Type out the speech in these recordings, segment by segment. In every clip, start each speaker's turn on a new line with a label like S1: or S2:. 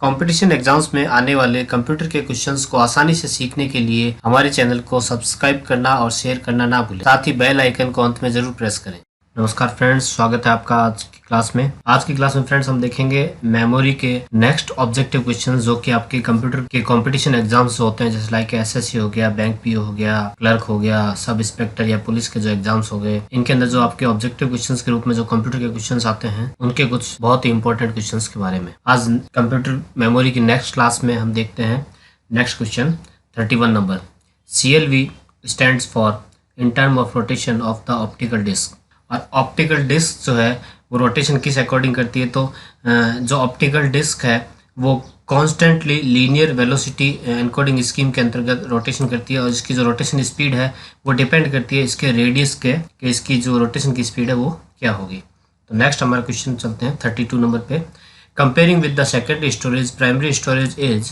S1: Competition exams में आने वाले कंप्यूटर के क्वेश्चंस को आसानी से सीखने के लिए हमारे चैनल को सब्सक्राइब करना और शेयर करना ना भूलें। साथ ही बेल आइकन को अंत में जरूर प्रेस करें। नमस्कार फ्रेंड्स, स्वागत है आपका आज की क्लास में। आज की क्लास में फ्रेंड्स हम देखेंगे मेमोरी के नेक्स्ट ऑब्जेक्टिव क्वेश्चन जो कि आपके कंप्यूटर के कंपटीशन एग्जाम्स होते हैं, जैसे लाइक एसएससी हो गया, बैंक पीओ हो गया, क्लर्क हो गया, सब इंस्पेक्टर या पुलिस के जो एग्जाम्स हो गए, इनके अंदर जो आपके ऑब्जेक्टिव क्वेश्चन के रूप में जो कंप्यूटर के क्वेश्चन आते हैं उनके कुछ बहुत ही इंपॉर्टेंट क्वेश्चन के बारे में आज कंप्यूटर मेमोरी की नेक्स्ट क्लास में हम देखते हैं। Next question 31 number, CLV stands for in term of rotation of the optical disc. और ऑप्टिकल डिस्क जो है वो रोटेशन किस अकॉर्डिंग करती है, तो जो ऑप्टिकल डिस्क है वो constantly linear velocity encoding scheme के अंतर्गत रोटेशन करती है, और इसकी जो रोटेशन स्पीड है वो डिपेंड करती है इसके रेडियस के कि इसकी जो रोटेशन की स्पीड है वो क्या होगी। तो नेक्स्ट हमारा क्वेश्चन चलते हैं 32 नंबर पे। Comparing with the secondary storage, primary storage is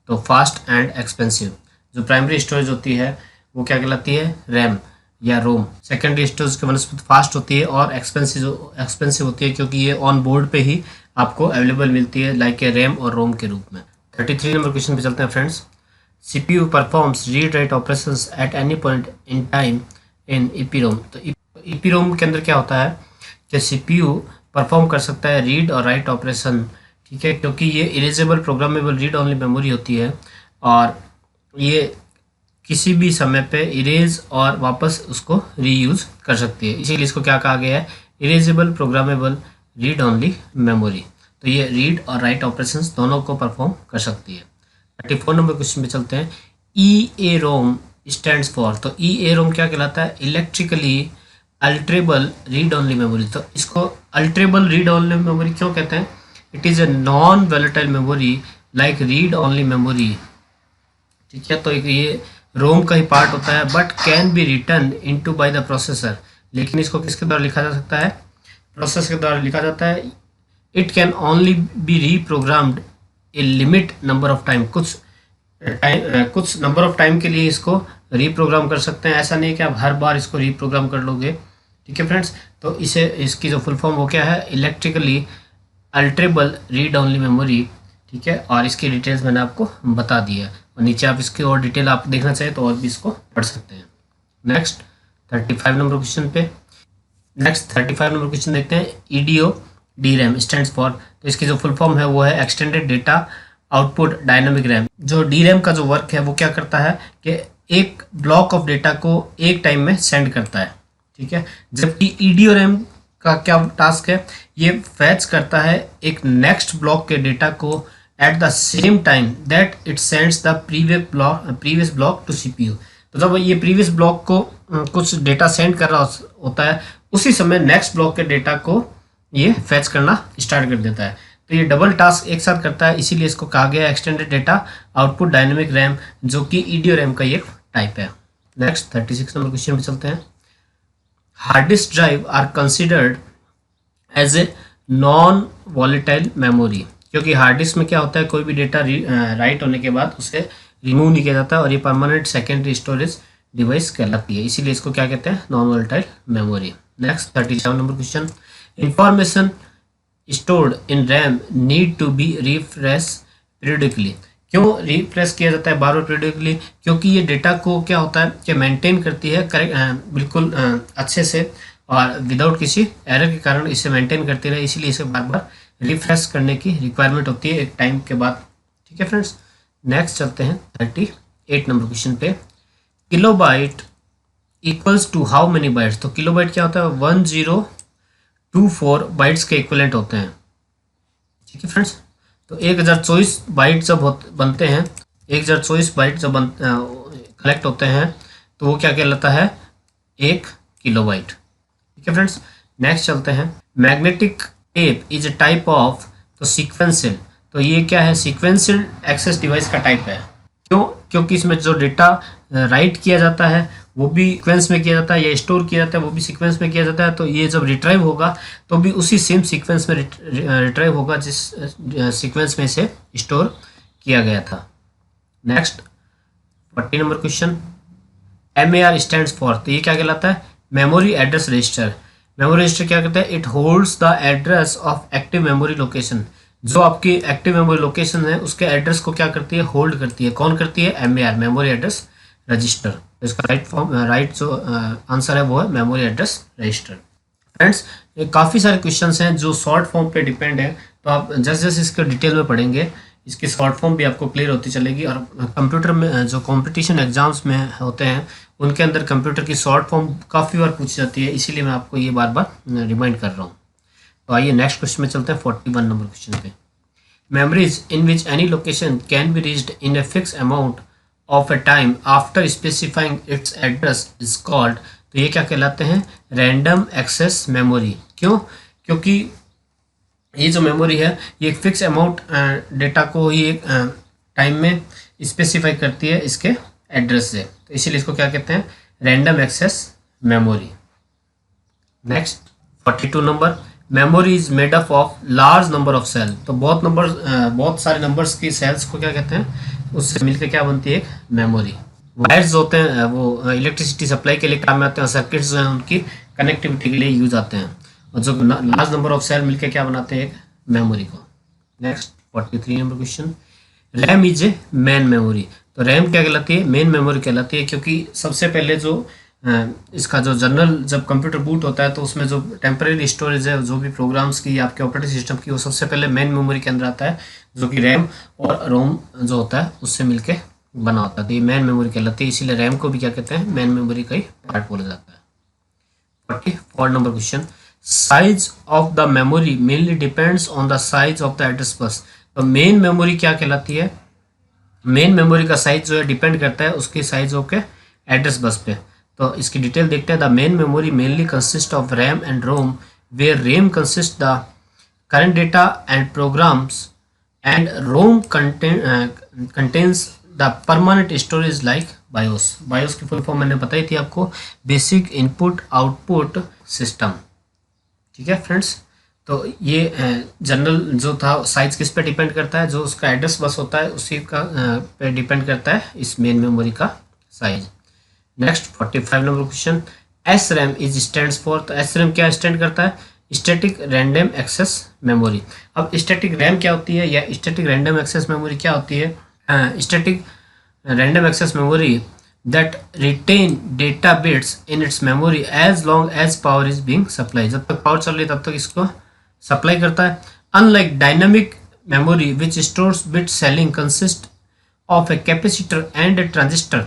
S1: तो फास्ट एंड एक्सपेंसिव। जो प्राइमरी स्टोरेज होती है वो क्या कहलाती है, रैम या रोम। सेकेंडरी स्टोरेज के वनस्पति फास्ट होती है और एक्सपेंसिव होती है क्योंकि ये ऑन बोर्ड पे ही आपको अवेलेबल मिलती है, लाइक ए रैम और रोम के रूप में। 33 नंबर क्वेश्चन पे चलते हैं friends. CPU performs read write operations at any point in time in EPROM। तो EPROM के अंदर क्या होता है कि CPU परफॉर्म कर सकता है रीड और राइट ऑपरेशन, ठीक है, क्योंकि ये erasable programmable read only memory होती है और ये किसी भी समय पे इरेज और वापस उसको रीयूज कर सकती है, इसीलिए इसको क्या कहा गया है, erasable programmable read only memory. तो ये रीड और राइट ऑपरेशंस दोनों को परफॉर्म कर सकती है। 34 नंबर क्वेश्चन पे चलते हैं। EAROM स्टैंड्स फॉर, तो EAROM क्या कहलाता है, electrically alterable read only memory. तो इसको अल्टरेबल रीड ओनली मेमोरी क्यों कहते हैं, it is a non volatile memory like read only memory, ठीक है। तो ये रोम का ही पार्ट होता है, but can be return into by the processor. लेकिन इसको किसके द्वारा लिखा जा सकता है, प्रोसेस के द्वारा लिखा जाता है। It can only be reprogrammed a limit number of time, कुछ नंबर ऑफ टाइम के लिए इसको रीप्रोग्राम कर सकते हैं। ऐसा नहीं है कि आप हर बार इसको रीप्रोग्राम कर लोगे, ठीक है फ्रेंड्स। तो इसकी जो फुल फॉर्म वो क्या है, electrically alterable read only memory, ठीक है। और इसकी डिटेल्स मैंने आपको बता दी है, और नीचे आप इसकी और डिटेल आप देखना चाहें तो और भी इसको पढ़ सकते हैं। नेक्स्ट 35 नंबर क्वेश्चन पे, नेक्स्ट 35 नंबर क्वेश्चन देखते हैं। EDO DRAM स्टैंड्स फॉर, तो इसकी जो फुल फॉर्म है वो है extended data output dynamic RAM. जो DRAM का जो वर्क है वो क्या करता है कि एक ब्लॉक ऑफ डेटा को एक टाइम में सेंड करता है, ठीक है। जबकि EDO RAM का क्या टास्क है, ये फैच करता है एक नेक्स्ट ब्लॉक के डेटा को at the same time that it sends the previous block to CPU। तो जब ये प्रीवियस ब्लॉक को कुछ डेटा सेंड कर रहा होता है, उसी समय नेक्स्ट ब्लॉक के डेटा को ये फैच करना स्टार्ट कर देता है। तो ये डबल टास्क एक साथ करता है, इसीलिए इसको कहा गया है extended data output dynamic RAM, जो कि EDO RAM का एक टाइप है। नेक्स्ट 36 नंबर क्वेश्चन पे चलते हैं। Hard disk drive are considered as a non volatile memory, क्योंकि हार्ड डिस्क में क्या होता है, कोई भी डेटा राइट होने के बाद उसे रिमूव नहीं किया जाता, और ये परमानेंट सेकेंडरी स्टोरेज डिवाइस कहलाती है, इसीलिए इसको क्या कहते हैं, non volatile memory. Next 37 number question. Information stored in RAM need to be refresh periodically. क्यों रिफ्रेश किया जाता है बार बार पीरियडिकली, क्योंकि ये डेटा को क्या होता है कि मेंटेन करती है करेक्ट बिल्कुल अच्छे से, और विदाउट किसी एरर के कारण इसे मेंटेन करती रहे, इसीलिए इसे बार बार रिफ्रेश करने की रिक्वायरमेंट होती है एक टाइम के बाद, ठीक है फ्रेंड्स। नेक्स्ट चलते हैं 38 नंबर क्वेश्चन पे। Kilobyte equals to how many bytes. तो किलोबाइट क्या होता है, 1024 बाइट्स के इक्वलेंट होते हैं, ठीक है फ्रेंड्स। तो 1024 बाइट जब बनते हैं, 1024 बाइट जब कलेक्ट होते हैं तो वो क्या कहलाता है, 1 किलोबाइट, ठीक है फ्रेंड्स। नेक्स्ट चलते हैं। Magnetic tape is a type of, तो सीक्वेंशियल, तो ये क्या है, सीक्वेंशियल एक्सेस डिवाइस का टाइप है। क्यों, क्योंकि इसमें जो डेटा राइट किया जाता है वो भी सीक्वेंस में किया जाता है, या स्टोर किया जाता है वो भी सीक्वेंस में किया जाता है। तो ये जब रिट्राइव होगा तो भी उसी सेम सीक्वेंस में रिट्राइव होगा जिस सीक्वेंस में इसे स्टोर किया गया था। Next 40 number question. MAR stands for, तो ये क्या कहलाता है, memory address register. Memory register क्या कहता है, it holds the address of active memory location. जो आपकी एक्टिव मेमोरी लोकेशन है उसके एड्रेस को क्या करती है, होल्ड करती है। कौन करती है, एमएआर, मेमोरी एड्रेस रजिस्टर। इसका राइट जो आंसर है वो है मेमोरी एड्रेस रजिस्टर। फ्रेंड्स, ये काफ़ी सारे क्वेश्चंस हैं जो शॉर्ट फॉर्म पे डिपेंड है, तो आप जैसे जैसे इसके डिटेल में पढ़ेंगे इसकी शॉर्ट फॉर्म भी आपको क्लियर होती चलेगी। और कंप्यूटर में जो कंपटीशन एग्जाम्स में होते हैं उनके अंदर कंप्यूटर की शॉर्ट फॉर्म काफ़ी बार पूछी जाती है, इसीलिए मैं आपको ये बार बार रिमाइंड कर रहा हूँ। तो आइए नेक्स्ट क्वेश्चन में चलते हैं, 41 नंबर क्वेश्चन पे। Memories in which any location can be reached in a fix amount of A time after specifying it's address is called. तो ये क्या कहलाते हैं, रैंडम एक्सेस मेमोरी। क्यों, क्योंकि ये जो मेमोरी है ये एक फिक्स अमाउंट डेटा को ही एक टाइम में स्पेसिफाई करती है इसके एड्रेस से, तो इसीलिए इसको क्या कहते हैं, random access memory. Next 42 number, memory is made up of large number of cell. तो बहुत सारे नंबर्स की सेल्स को क्या कहते हैं, उससे मिलकर क्या बनती है, एक मेमोरी। वायर्स होते हैं वो इलेक्ट्रिसिटी सप्लाई के लिए काम में आते हैं, सर्किट्स जो हैं उनकी कनेक्टिविटी के लिए यूज आते हैं, और जो लार्ज नंबर ऑफ सेल मिलकर क्या बनाते हैं, एक मेमोरी को। Next 43 number question, RAM is a main memory. तो रैम क्या कहलाती है, मेन मेमोरी कहलाती है, क्योंकि सबसे पहले जो इसका जो जनरल जब कंप्यूटर बूट होता है तो उसमें जो टेम्परेरी स्टोरेज है जो भी प्रोग्राम्स की आपके ऑपरेटिंग सिस्टम की, वो सबसे पहले मेन मेमोरी के अंदर आता है, जो कि रैम और रोम जो होता है उससे मिलके बना होता है। तो ये मेन मेमोरी कहलाती है, इसीलिए रैम को भी क्या कहते हैं, मेन मेमोरी का ही पार्ट बोला जाता है। 44 number question, size of the memory mainly depends on the size of the address bus. तो मेन मेमोरी क्या कहलाती है, मेन मेमोरी का साइज जो है डिपेंड करता है उसकी साइज ऑफ के एड्रेस बस पे। तो इसकी डिटेल देखते हैं। The main memory mainly consist of RAM and ROM, where RAM consist the current data and programs and ROM contains the permanent storage like BIOS. BIOS की full form मैंने बताई थी आपको, बेसिक इनपुट आउटपुट सिस्टम। ठीक है friends, तो ये general जो था साइज किस पे डिपेंड करता है, जो उसका एड्रेस बस होता है उसी का पे डिपेंड करता है इस मेन मेमोरी का size. Next 45 number question, S RAM is stands for. तो एस रैम क्या स्टैंड करता है, स्टैटिक रैंडम एक्सेस मेमोरी। अब स्टैटिक रैम क्या होती है या स्टैटिक रैंडम एक्सेस मेमोरी क्या होती है, static random access memory that retain data bits in its memory as long as power is being supply. जब तक पावर चल रही है तब तक इसको सप्लाई करता है। Unlike dynamic memory which stores bit selling consist of a capacitor and A transistor,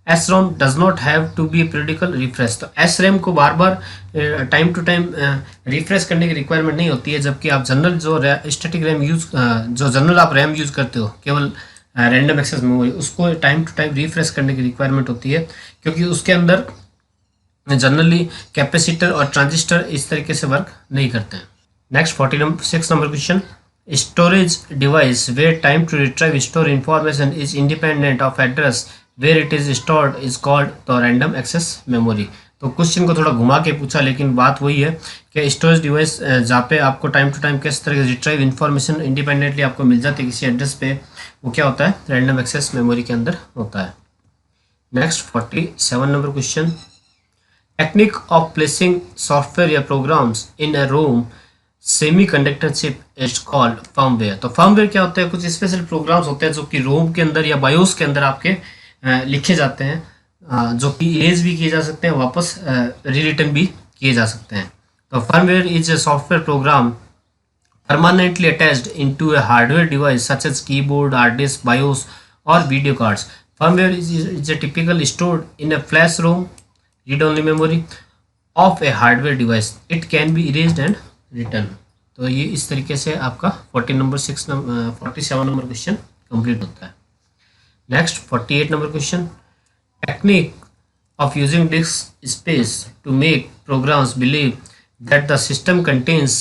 S1: SRAM does not have to be periodical refresh। तो SRAM को बार बार टाइम टू टाइम रिफ्रेश करने की रिक्वायरमेंट नहीं होती है, जबकि आप जनरल जो स्टैटिक रैम जो जनरल आप रैम यूज़ करते हो केवल रैंडम एक्सेस मेमोरी, उसको टाइम टू टाइम रिफ्रेश करने की रिक्वायरमेंट होती है, क्योंकि उसके अंदर जनरली कैपेसिटर और ट्रांजिस्टर इस तरीके से वर्क नहीं करते हैं। Next 46 number question, storage device where time to retrieve store information is independent of address where it is stored is called the random access memory. तो क्वेश्चन को थोड़ा घुमा के पूछा, लेकिन बात वही है कि स्टोरेज डिवाइस जहाँ पे आपको टाइम टू टाइम किस तरह से रिट्राइव इन्फॉर्मेशन इंडिपेंडेंटली आपको मिल जाती है किसी एड्रेस पे, वो क्या होता है, रैंडम एक्सेस मेमोरी के अंदर होता है। Next 47 number question, technique of placing software या programs in a ROM semiconductor chip is called firmware. तो फर्मवेयर क्या होता है, कुछ स्पेशल प्रोग्राम्स होते हैं जो कि रोम के अंदर या बायोस के अंदर आपके लिखे जाते हैं, जो कि इरेज भी किए जा सकते हैं, वापस रिरिटन भी किए जा सकते हैं। तो firmware is a software program permanently attached into a hardware device such as keyboard, hard disk, BIOS or video cards. Firmware is a typical stored in a flash ROM, read-only memory of a hardware device. It can be erased and written. तो ये इस तरीके से आपका 47 number question complete होता है। Next 48 number question, technique of using disk space to make programs believe that the system contains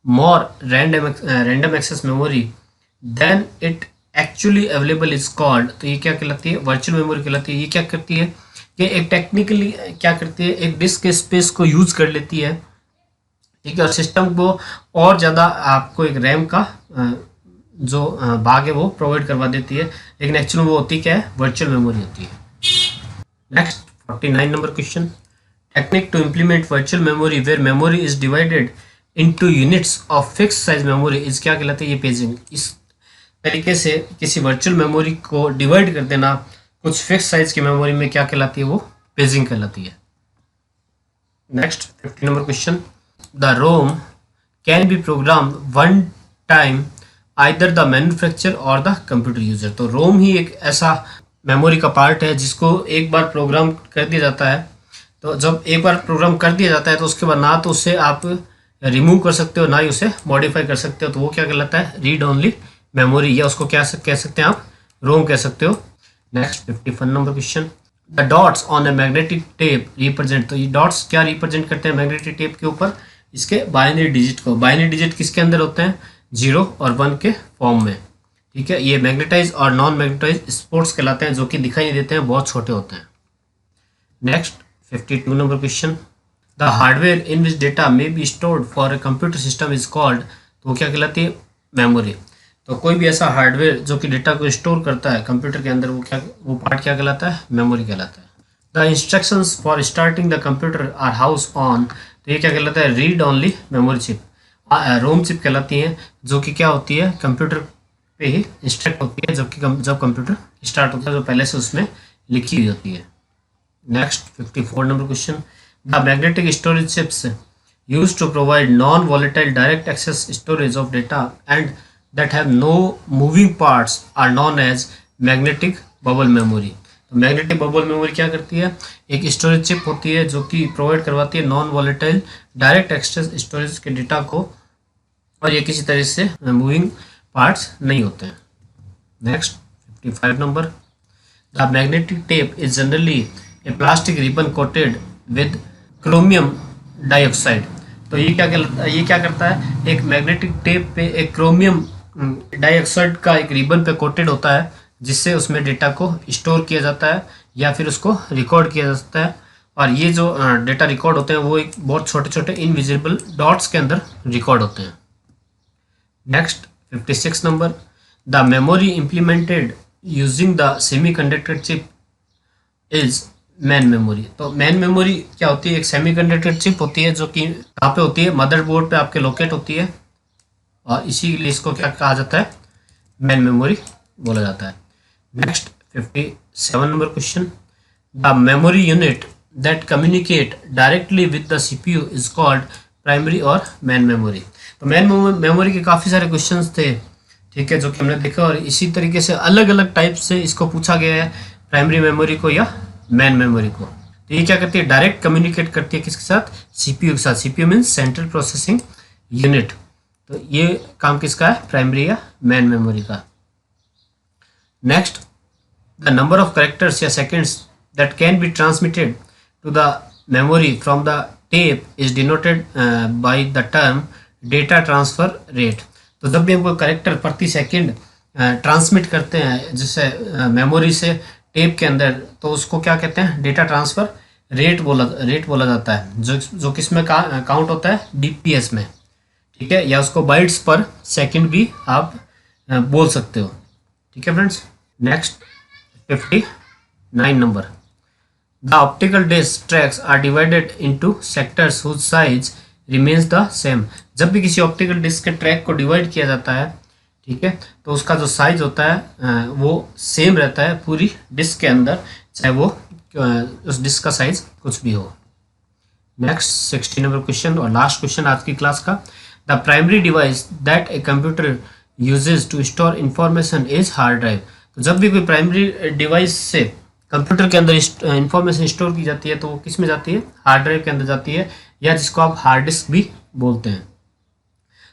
S1: more random access memory than it actually available is called। तो ये क्या कहलाती है, वर्चुअल मेमोरी कहलाती है। ये क्या करती है कि एक टेक्निकली क्या करती है, एक डिस्क के स्पेस को यूज कर लेती है, ठीक है, और सिस्टम को और ज़्यादा आपको एक रैम का जो भाग है वो प्रोवाइड करवा देती है, लेकिन एक्चुअली वो होती क्या है, वर्चुअल मेमोरी होती है। Next 49 number question, technique to implement virtual memory where memory is divided into units of fix size memory is क्या कहलाती है? ये पेजिंग। इस तरीके से किसी वर्चुअल मेमोरी को डिवाइड कर देना कुछ फिक्स साइज की मेमोरी में क्या कहलाती है? वो पेजिंग कहलाती है। Next 50 number question, the ROM can be program one time either the manufacture और द कंप्यूटर यूजर। तो रोम ही एक ऐसा मेमोरी का पार्ट है जिसको एक बार प्रोग्राम कर दिया जाता है। तो जब एक बार प्रोग्राम कर दिया जाता है तो उसके बाद ना तो उसे आप रिमूव कर सकते हो ना ही उसे मॉडिफाई कर सकते हो। तो वो क्या कहलाता है? रीड ओनली मेमोरी, या उसको क्या कह सकते हैं आप? रोम कह सकते हो। Next 51 number question, the dots on a magnetic tape represent. तो ये डॉट्स क्या रिप्रेजेंट करते हैं मैग्नेटिक टेप के ऊपर? इसके बाइनरी डिजिट को। बाइनरी डिजिट किसके अंदर होते हैं? 0 और 1 के फॉर्म में। ठीक है, ये मैग्नेटाइज और नॉन मैग्नेटाइज स्पोर्ट्स कहलाते हैं, जो कि दिखाई नहीं देते हैं, बहुत छोटे होते हैं। Next 52 number question, the hardware in which data may be stored for a computer system is called. तो वो क्या कहलाती है? मेमोरी। तो कोई भी ऐसा हार्डवेयर जो कि डेटा को स्टोर करता है कंप्यूटर के अंदर, वो पार्ट क्या कहलाता है? मेमोरी कहलाता है। The instructions for starting the computer are house on. तो ये क्या कहलाता है? Read only memory chip. ROM chip कहलाती है, जो कि क्या होती है? कंप्यूटर पे ही इंस्ट्रक्ट होती है जब कंप्यूटर स्टार्ट होता है, जो पहले से उसमें लिखी हुई होती है। Next 54 number question, the magnetic storage chips used to provide non volatile direct access storage of data and that have no moving parts are known as magnetic bubble memory. तो मैग्नेटिक बबल मेमोरी क्या करती है? एक storage chip होती है जो कि provide करवाती है non volatile direct access storage के डेटा को, और ये किसी तरह से मूविंग पार्ट्स नहीं होते हैं। Next 55 number, the magnetic tape is generally A plastic ribbon coated with chromium dioxide. तो ये क्या करता है? एक मैग्नेटिक टेप पे एक क्रोमियम डाइऑक्साइड का एक रिबन पे कोटेड होता है, जिससे उसमें डेटा को स्टोर किया जाता है या फिर उसको रिकॉर्ड किया जाता है। और ये जो डेटा रिकॉर्ड होते हैं वो एक बहुत छोटे छोटे इनविजिबल डॉट्स के अंदर रिकॉर्ड होते हैं। Next 56 number, the memory implemented using the semiconductor chip is man memory. तो मैन मेमोरी क्या होती है? एक सेमीकंडक्टर चिप होती है जो कि कहाँ पे होती है? मदरबोर्ड पे आपके लोकेट होती है, और इसीलिए इसको क्या कहा जाता है? मैन मेमोरी बोला जाता है। Next 57 number question, the memory unit that communicate directly with the CPU is called primary और मैन मेमोरी। तो मैन मेमोरी के काफ़ी सारे क्वेश्चंस थे, ठीक है, जो कि हमने देखा, और इसी तरीके से अलग अलग टाइप से इसको पूछा गया है, प्राइमरी मेमोरी को या मैन मेमोरी को। तो ये क्या करती है? डायरेक्ट कम्युनिकेट करती है किसके साथ? सीपीयू के साथ। CPU means central processing unit. तो ये काम किसका है? प्राइमरी या मैन मेमोरी का। Next, the number of characters या seconds that can be transmitted to the memory from the tape is denoted by the term data transfer rate. तो जब भी हम कोई कैरेक्टर प्रति सेकंड ट्रांसमिट करते हैं जैसे मेमोरी से टेप के अंदर, तो उसको क्या कहते हैं? डेटा ट्रांसफर रेट बोला जाता है, जो किस में काउंट होता है? डीपीएस में, ठीक है, या उसको बाइट्स पर सेकंड भी आप बोल सकते हो। ठीक है friends. Next 59 number, the optical disc tracks are divided into sectors whose size remains the same. जब भी किसी ऑप्टिकल डिस्क के ट्रैक को डिवाइड किया जाता है, ठीक है, तो उसका जो साइज होता है वो सेम रहता है पूरी डिस्क के अंदर, चाहे वो उस डिस्क का साइज कुछ भी हो। नेक्स्ट 60 नंबर क्वेश्चन और लास्ट क्वेश्चन आज की क्लास का, the primary device that a computer uses to store information is hard drive. तो जब भी कोई प्राइमरी डिवाइस से कंप्यूटर के अंदर इंफॉर्मेशन स्टोर की जाती है तो वो किस में जाती है? हार्ड ड्राइव के अंदर जाती है, या जिसको आप हार्ड डिस्क भी बोलते हैं।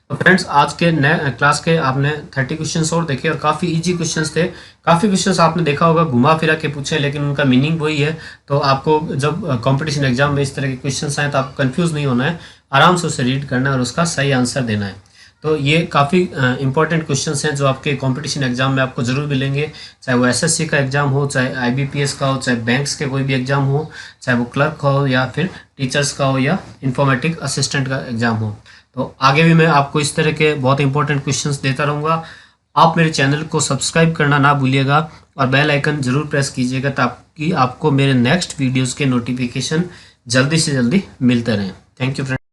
S1: तो फ्रेंड्स आज के नए क्लास के आपने 30 क्वेश्चंस और देखे, और काफ़ी इजी क्वेश्चंस थे। काफ़ी क्वेश्चंस आपने देखा होगा घुमा फिरा के पूछे, लेकिन उनका मीनिंग वही है। तो आपको जब कंपटीशन एग्जाम में इस तरह के क्वेश्चंस आए तो आपको कंफ्यूज नहीं होना है, आराम से उसे रीड करना है और उसका सही आंसर देना है। तो ये काफ़ी इंपॉर्टेंट क्वेश्चंस हैं जो आपके कंपटीशन एग्जाम में आपको ज़रूर मिलेंगे, चाहे वो एसएससी का एग्जाम हो, चाहे आईबीपीएस का हो, चाहे बैंक्स के कोई भी एग्जाम हो, चाहे वो क्लर्क हो या फिर टीचर्स का हो या इंफॉर्मेटिक असिस्टेंट का एग्जाम हो। तो आगे भी मैं आपको इस तरह के बहुत इंपॉर्टेंट क्वेश्चंस देता रहूँगा। आप मेरे चैनल को सब्सक्राइब करना ना भूलिएगा और बेल आइकन ज़रूर प्रेस कीजिएगा ताकि आपको मेरे नेक्स्ट वीडियोज़ के नोटिफिकेशन जल्दी से जल्दी मिलते रहें। Thank you friend.